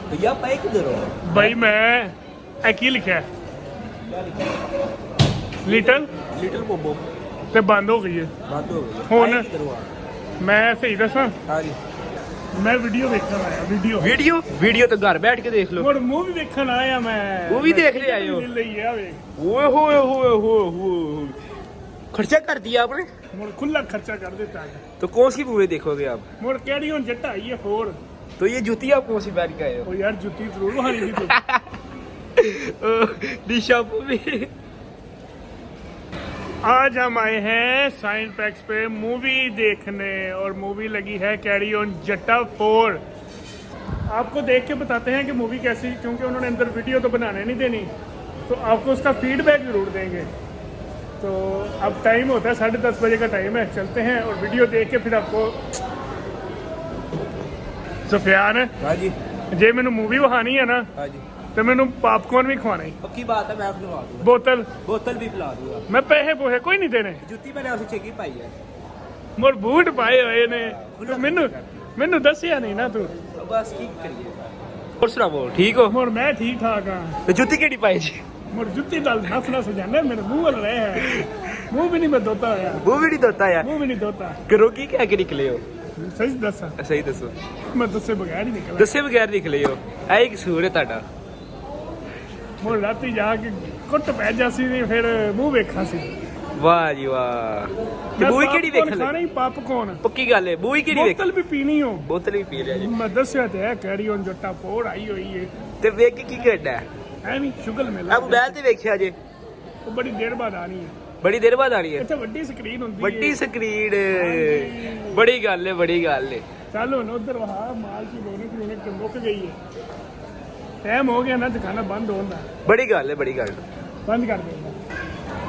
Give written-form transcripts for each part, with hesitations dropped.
भैया पाए किधर हो? भाई मैं की लिखा है लिटल लिटिल बोबो ਤੇ ਬੰਦ ਹੋ ਗਈ ਹੈ बात हो गई ਹੁਣ पाए किधर हो आप? ਮੈਂ ਸਹੀ ਦੱਸਾਂ हाँ जी ਮੈਂ ਵੀਡੀਓ ਵੇਖਣ ਆਇਆ वीडियो तो घर बैठ के देख लो ਹੁਣ ਮੂਵੀ ਵੇਖਣ ਆਇਆ ਮੈਂ Movie ਦੇਖ ਰਹੇ ਆਏ ਹੋ? ਲਈ ਆ ਵੇ ओए होए होए होए होए खर्चा कर दिया आपने ਹੁਣ ਖੁੱਲਾ ਖਰਚਾ ਕਰ ਦਿੱਤਾ ਹੈ तो कौन सी मूवी देखोगे आप ਹੁਣ ਕਿਹੜੀ ਹੁਣ ਜੱਟ ਆਈ ਹੈ ਹੋਰ तो ये जूती आप कौन सी पहन के आए ਉਹ ਯਾਰ ਜੁੱਤੀ ਜ਼ਰੂਰ ਵਹਾਣੀ ਦੀ ਤੂੰ हो दिशा मूवी आज हम आए हैं साइंस पैक्स पे मूवी देखने और मूवी लगी है कैरी ऑन जट्टा 4। आपको देख के बताते हैं कि मूवी कैसी, क्योंकि उन्होंने अंदर वीडियो तो बनाने नहीं देनी, तो आपको उसका फीडबैक जरूर देंगे। तो अब टाइम होता है 10:30 बजे का टाइम है, चलते हैं और वीडियो देख के फिर आपको सुफियान हाँ जी जे मैनू मूवी वहानी है ना हाँ जी तो मैनू पॉपकॉर्न भी खवाना ही, पक्की बात है मैं खिलवा दूंगा बोतल बोतल भी पिला दूंगा मैं पैसे पोहे कोई नहीं देने, जूती मैंने आपसे चेक ही पाई है मोर बूट पाए हुए ने मैनू दसिया नहीं ना तू तो बस ठीक करिए और सुनाओ ठीक हो मोर मैं ठीक ठाक हाँ तो जूती केड़ी पाई जी मोर जुत्ती डाल नस नस जाने मेरे मुंह वाल रहे हैं, मुंह भी नहीं मैं धोता होया, वो भी नहीं धोता यार मुंह भी नहीं धोता। करोगी क्या के निकले हो सही दसा सही दसो मैं दसे बगैर ही निकला। दसे बगैर निकले हो ऐ कसूर है ਤੁਹਾਡਾ मोर राती जाके कुट पै जासी नी फिर मुंह वेखा सी वाह जी वाह ਤੇ ਬੂਈ ਕਿਹੜੀ ਵੇਖਣ खाना ਲੱਗੀ ही पॉपकॉर्न ਪੱਕੀ ਗੱਲ ਹੈ ਬੂਈ ਕਿਹੜੀ ਵੇਖ बोतल भी पीनी हो, ਬੋਤਲ ਵੀ ਪੀ ਲਿਆ ਜੀ मैं दसिया ते है कैरी ऑन जट्टा 4 आई हुई है ਤੇ ਵੇਖ ਕੇ ਕੀ ਕਰਦਾ है नहीं शुगल ਆ मेला ਮੋਬਾਈਲ ਤੇ ਵੇਖਿਆ ਜੇ वो बड़ी देर बाद आनी है, ਬੜੀ ਦੇਰ ਬਾਅਦ ਆਣੀ ਹੈ इतने वड्डी स्क्रीन होंदी ਵੱਡੀ है। ਸਕਰੀਨ ਬੜੀ ਗੱਲ ਹੈ ਬੜੀ ਗੱਲ ਹੈ चल हुन उधर वहाँ माल की रौनक रौनक तो मुक गई है, टाइम हो गया ना दुकाना बंद होना, ਬੜੀ ਗੱਲ ਹੈ ਬੜੀ ਗੱਲ बंद कर देना।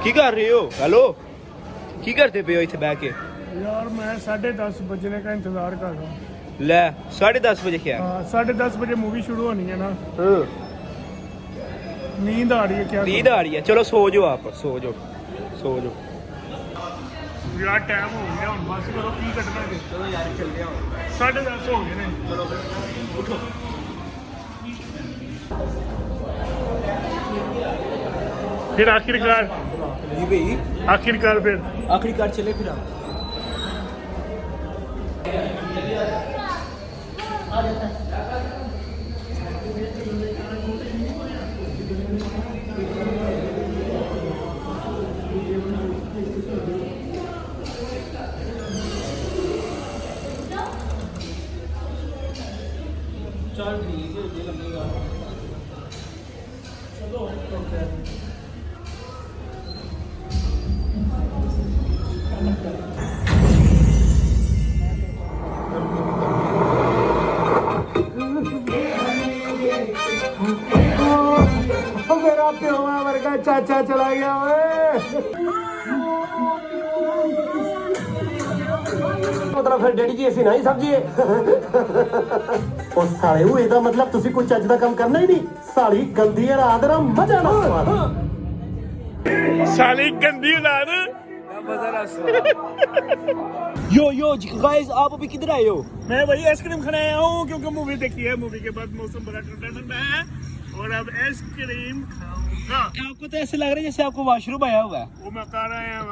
ਕੀ ਕਰ ਰਹੇ ਹੋ ਹੈਲੋ ਕੀ ਕਰਦੇ ਪਏ ਹੋ ਇੱਥੇ ਬਹਿ ਕੇ यार मैं 10:30 बजने का इंतजार कर रहा हूँ। ਲੈ 10:30 ਵਜੇ ਕਿਹਾ हाँ 10:30 बजे मूवी शुरू होनी है ना, ਹਾਂ नींद आ रही है क्या नींद आ रही है चलो सो जाओ आप सो जाओ यार टाइम हो गया हुन बस करो की कटना है। चलो यार चल गया 10:30 हो गए ने, चलो उठो फिर आखिरकार जी भाई फिर आखिरकार चले फिर आप चल ठीक है ये लगेगा चलो मेरा प्योमा वर्गा चाचा चला गया मतलब फिर डैडी जी ऐसी नहीं समझिए ਉਹ ਸਾਲੇ ਉਹ ਇਹਦਾ ਮਤਲਬ ਤੁਸੀਂ ਕੋਈ ਚੱਜ ਦਾ ਕੰਮ ਕਰਨਾ ਹੀ ਨਹੀਂ ਸਾਲੀ ਗੰਦੀ ਰਾਤ ਦਾ ਮਜ਼ਾ ਨਾ ਸਵਾਦ साली गंदी औलाद। यो गाइस आप अभी किधर आए हो मैं वही आइसक्रीम खाने आया हूँ क्योंकि मूवी देखी है, मूवी के बाद मौसम बड़ा ठंडा ठंडा है और अब आइसक्रीम खाऊंगा। आपको तो ऐसे लग रहा है जैसे आपको वॉशरूम आया हुआ है वो मैं कर रहे हैं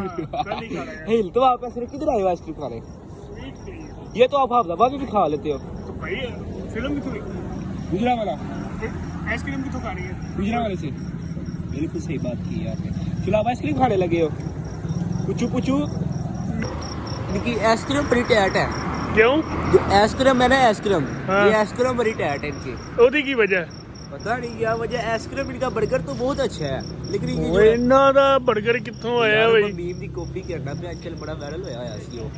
कल ही कर रहे हैं। हिल तो आप ऐसे किधर आए हो आइसक्रीम खाने स्वीट के लिए। ये तो आप हैदराबाद में भी खा लेते हो तो भाई फिल्म की थोड़ी गुजरा वाला आइसक्रीम की तो खानी है। गुजरा वाले से बिल्कुल सही बात की आपने। चलो आप आइसक्रीम खाने लगे हो पुचू पुचू इनकी आइसक्रीम बड़ी टाइट है, क्यों? जो आइसक्रीम है ना आइसक्रीम हाँ। ये आइसक्रीम बड़ी टाइट है इनकी, ओदी की वजह पता नहीं क्या वजह। आइसक्रीम इनका बर्गर तो बहुत अच्छा है लेकिन ये वो इन्ना दा बर्गर कित्थों आया भाई? मीम की कॉपी करना पे आजकल बड़ा वायरल होया सी वो।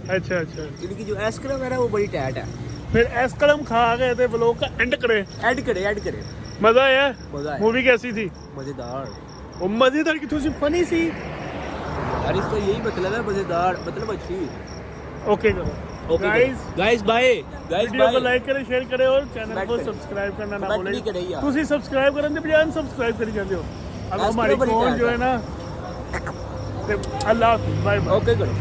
अच्छा अच्छा, इनकी जो आइसक्रीम है ना वो बड़ी टाइट है। फिर आइसक्रीम खा गए थे व्लॉग का एंड करे, ऐड करे मजा आया? मजा आया। मूवी कैसी थी? मजेदार। वो मजेदार की थोड़ी सी फनी सी। यार इसका यही मतलब है मजेदार, मतलब अच्छी। ओके करो गाइस, गाइस बाय वीडियो को लाइक करें, शेयर करें और चैनल को करें। सब्सक्राइब करना ना कमेंट भूलें। नहीं करें यार। तुसी सब्सक्राइब करन दे बजाय अनसब्सक्राइब करी जाते हो। अब आइसक्रीम हमारी बड़ी कॉल टाइट जो है। है ना, अल्लाह हाफिज़, बाय बाय। ओके करो।